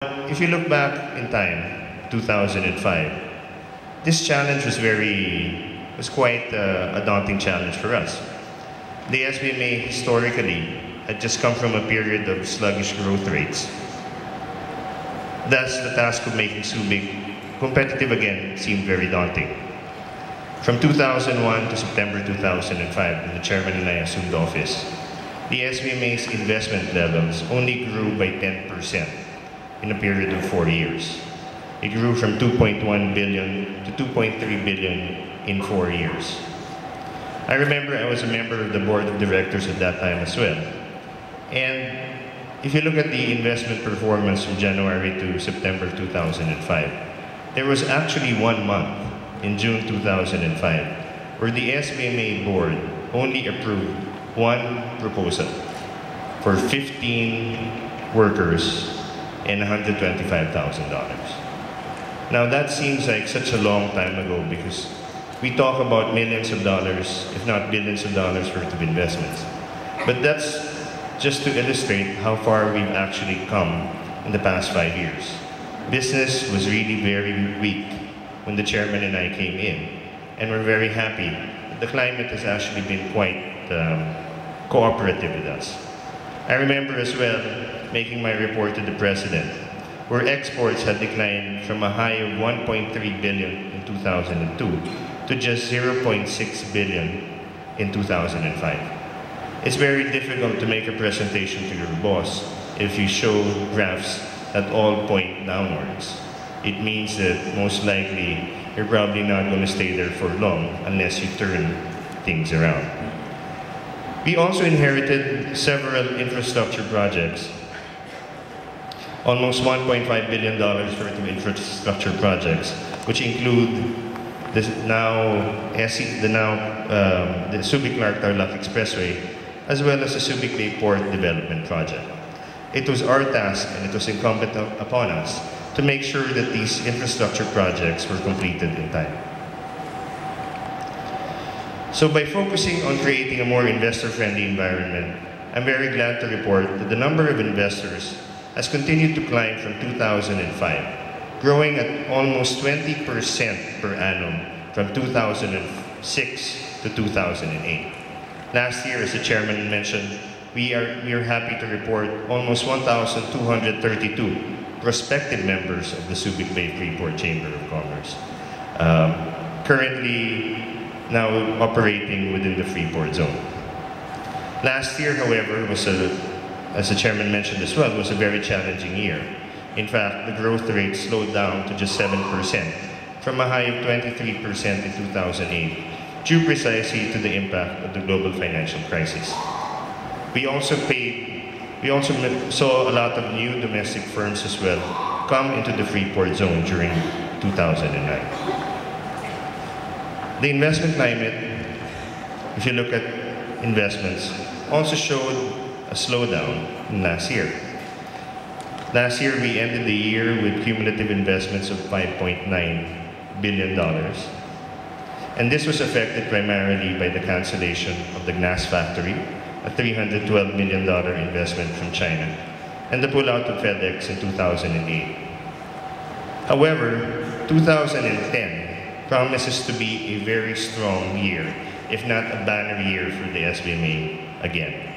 If you look back in time, 2005, this challenge was quite a daunting challenge for us. The SBMA historically had just come from a period of sluggish growth rates. Thus, the task of making Subic competitive again seemed very daunting. From 2001 to September 2005, when the chairman and I assumed office, the SBMA's investment levels only grew by 10% in a period of 4 years. It grew from 2.1 billion to 2.3 billion in 4 years. I remember I was a member of the board of directors at that time as well. And if you look at the investment performance from January to September 2005, there was actually 1 month in June 2005 where the SBMA board only approved one proposal for 15 workers and $125,000. Now that seems like such a long time ago because we talk about millions of dollars, if not billions of dollars worth of investments. But that's just to illustrate how far we've actually come in the past 5 years. Business was really very weak when the chairman and I came in, and we're very happy that the climate has actually been quite cooperative with us. I remember as well making my report to the president, where exports had declined from a high of 1.3 billion in 2002 to just 0.6 billion in 2005. It's very difficult to make a presentation to your boss if you show graphs that all point downwards. It means that most likely you're probably not going to stay there for long unless you turn things around. We also inherited several infrastructure projects, almost $1.5 billion worth of infrastructure projects, which include the Subic-Clark-Tarlac Expressway, as well as the Subic Bay Port Development Project. It was our task, and it was incumbent upon us, to make sure that these infrastructure projects were completed in time. So by focusing on creating a more investor-friendly environment, I'm very glad to report that the number of investors has continued to climb from 2005, growing at almost 20% per annum from 2006 to 2008. Last year, as the chairman mentioned, we are happy to report almost 1,232 prospective members of the Subic Bay Freeport Chamber of Commerce, currently now operating within the Freeport zone. Last year, however, as the chairman mentioned as well, was a very challenging year. In fact, the growth rate slowed down to just 7% from a high of 23% in 2008, due precisely to the impact of the global financial crisis. We also saw a lot of new domestic firms as well come into the Freeport zone during 2009. The investment climate, if you look at investments, also showed a slowdown in last year. Last year, we ended the year with cumulative investments of $5.9 billion. And this was affected primarily by the cancellation of the glass factory, a $312 million investment from China, and the pullout of FedEx in 2008. However, 2010 promises to be a very strong year, if not a banner year for the SBMA again.